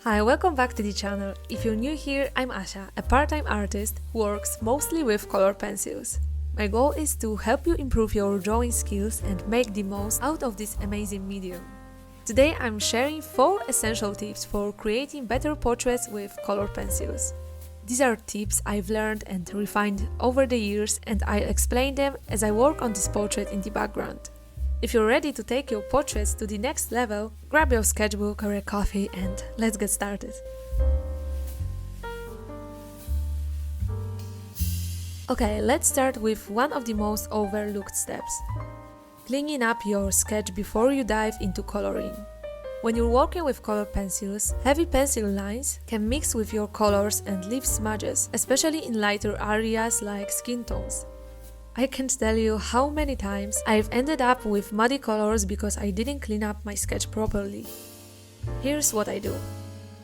Hi, welcome back to the channel. If you're new here, I'm Asha, a part-time artist who works mostly with color pencils. My goal is to help you improve your drawing skills and make the most out of this amazing medium. Today I'm sharing 4 essential tips for creating better portraits with color pencils. These are tips I've learned and refined over the years, and I'll explain them as I work on this portrait in the background. If you're ready to take your portraits to the next level, grab your sketchbook or a coffee and let's get started. Okay, let's start with one of the most overlooked steps. Cleaning up your sketch before you dive into coloring. When you're working with color pencils, heavy pencil lines can mix with your colors and leave smudges, especially in lighter areas like skin tones. I can't tell you how many times I've ended up with muddy colors because I didn't clean up my sketch properly. Here's what I do.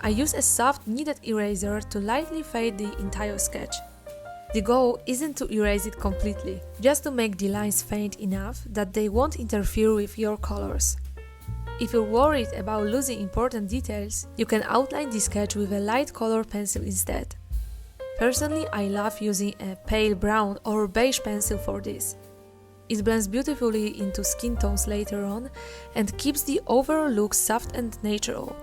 I use a soft kneaded eraser to lightly fade the entire sketch. The goal isn't to erase it completely, just to make the lines faint enough that they won't interfere with your colors. If you're worried about losing important details, you can outline the sketch with a light color pencil instead. Personally, I love using a pale brown or beige pencil for this. It blends beautifully into skin tones later on and keeps the overall look soft and natural.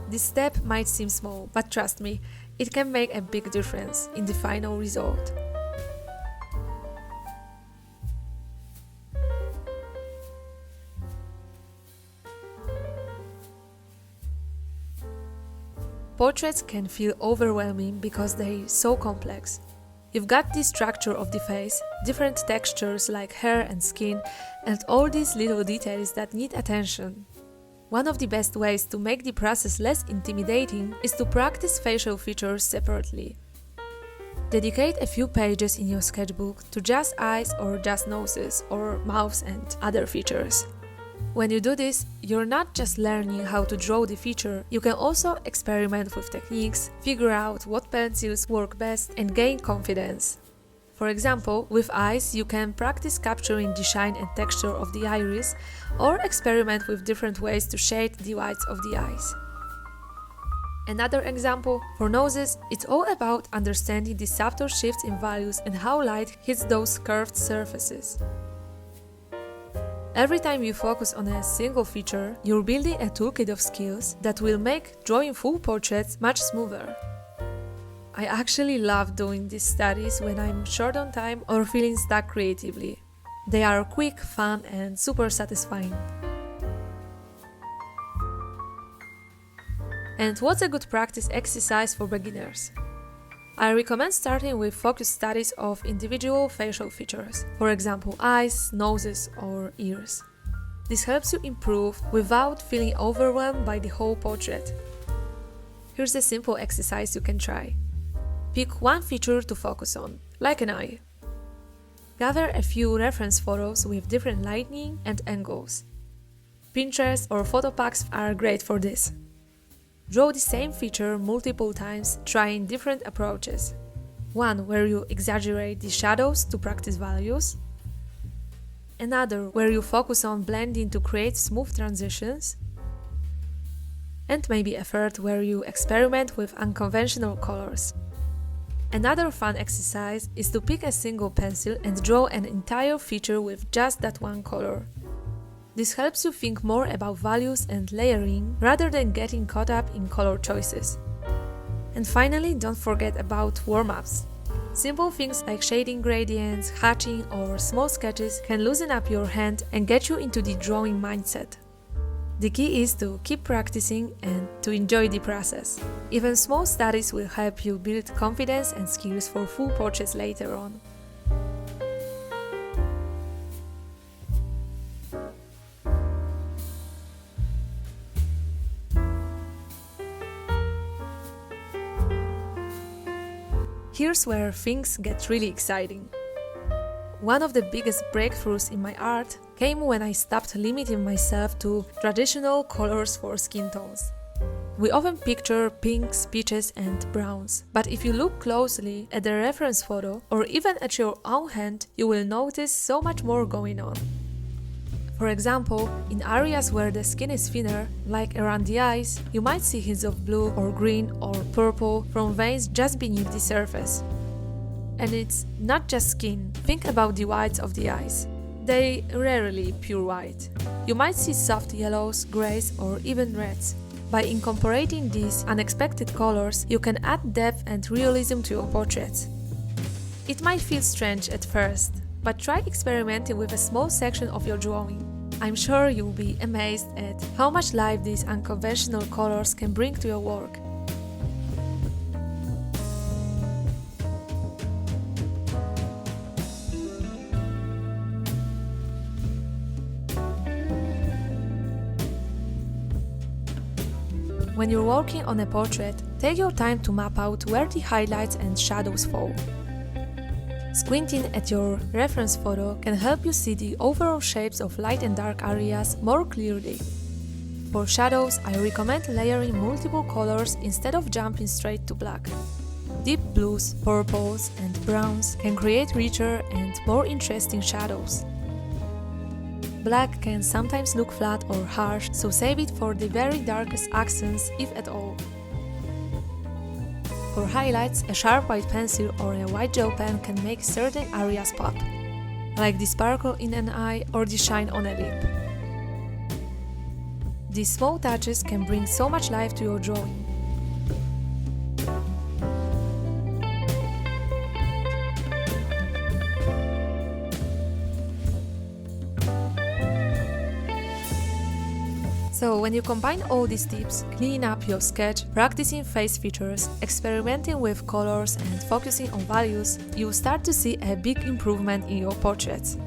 This step might seem small, but trust me, it can make a big difference in the final result. Portraits can feel overwhelming because they're so complex. You've got the structure of the face, different textures like hair and skin, and all these little details that need attention. One of the best ways to make the process less intimidating is to practice facial features separately. Dedicate a few pages in your sketchbook to just eyes or just noses or mouths and other features. When you do this, you're not just learning how to draw the feature, you can also experiment with techniques, figure out what pencils work best, and gain confidence. For example, with eyes, you can practice capturing the shine and texture of the iris, or experiment with different ways to shade the whites of the eyes. Another example, for noses, it's all about understanding the subtle shifts in values and how light hits those curved surfaces. Every time you focus on a single feature, you're building a toolkit of skills that will make drawing full portraits much smoother. I actually love doing these studies when I'm short on time or feeling stuck creatively. They are quick, fun, and super satisfying. And what's a good practice exercise for beginners? I recommend starting with focused studies of individual facial features, for example eyes, noses, or ears. This helps you improve without feeling overwhelmed by the whole portrait. Here's a simple exercise you can try. Pick one feature to focus on, like an eye. Gather a few reference photos with different lighting and angles. Pinterest or photo packs are great for this. Draw the same feature multiple times, trying different approaches. One where you exaggerate the shadows to practice values. Another where you focus on blending to create smooth transitions. And maybe a third where you experiment with unconventional colors. Another fun exercise is to pick a single pencil and draw an entire feature with just that one color. This helps you think more about values and layering rather than getting caught up in color choices. And finally, don't forget about warm-ups. Simple things like shading gradients, hatching, or small sketches can loosen up your hand and get you into the drawing mindset. The key is to keep practicing and to enjoy the process. Even small studies will help you build confidence and skills for full portraits later on. Here's where things get really exciting. One of the biggest breakthroughs in my art came when I stopped limiting myself to traditional colors for skin tones. We often picture pinks, peaches, and browns, but if you look closely at the reference photo or even at your own hand, you will notice so much more going on. For example, in areas where the skin is thinner, like around the eyes, you might see hints of blue or green or purple from veins just beneath the surface. And it's not just skin, think about the whites of the eyes. They rarely pure white. You might see soft yellows, greys or even reds. By incorporating these unexpected colors, you can add depth and realism to your portraits. It might feel strange at first, but try experimenting with a small section of your drawing. I'm sure you'll be amazed at how much life these unconventional colors can bring to your work. When you're working on a portrait, take your time to map out where the highlights and shadows fall. Squinting at your reference photo can help you see the overall shapes of light and dark areas more clearly. For shadows, I recommend layering multiple colors instead of jumping straight to black. Deep blues, purples, and browns can create richer and more interesting shadows. Black can sometimes look flat or harsh, so save it for the very darkest accents, if at all. For highlights, a sharp white pencil or a white gel pen can make certain areas pop, like the sparkle in an eye or the shine on a lip. These small touches can bring so much life to your drawing. So when you combine all these tips, cleaning up your sketch, practicing face features, experimenting with colors and focusing on values, you'll start to see a big improvement in your portraits.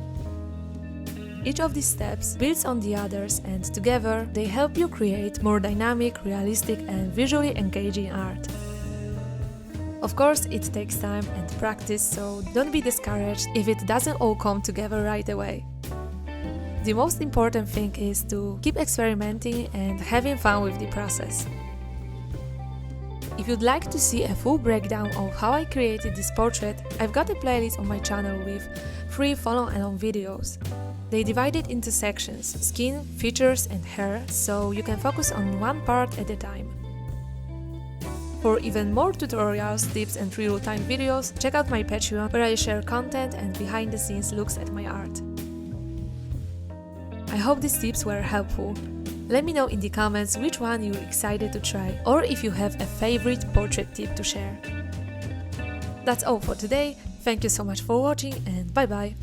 Each of these steps builds on the others, and together they help you create more dynamic, realistic and visually engaging art. Of course, it takes time and practice, so don't be discouraged if it doesn't all come together right away. The most important thing is to keep experimenting and having fun with the process. If you'd like to see a full breakdown of how I created this portrait, I've got a playlist on my channel with 3 follow-along videos. They divide it into sections: skin, features and hair, so you can focus on one part at a time. For even more tutorials, tips and real-time videos, check out my Patreon, where I share content and behind-the-scenes looks at my art. I hope these tips were helpful. Let me know in the comments which one you're excited to try, or if you have a favorite portrait tip to share. That's all for today. Thank you so much for watching, and bye bye!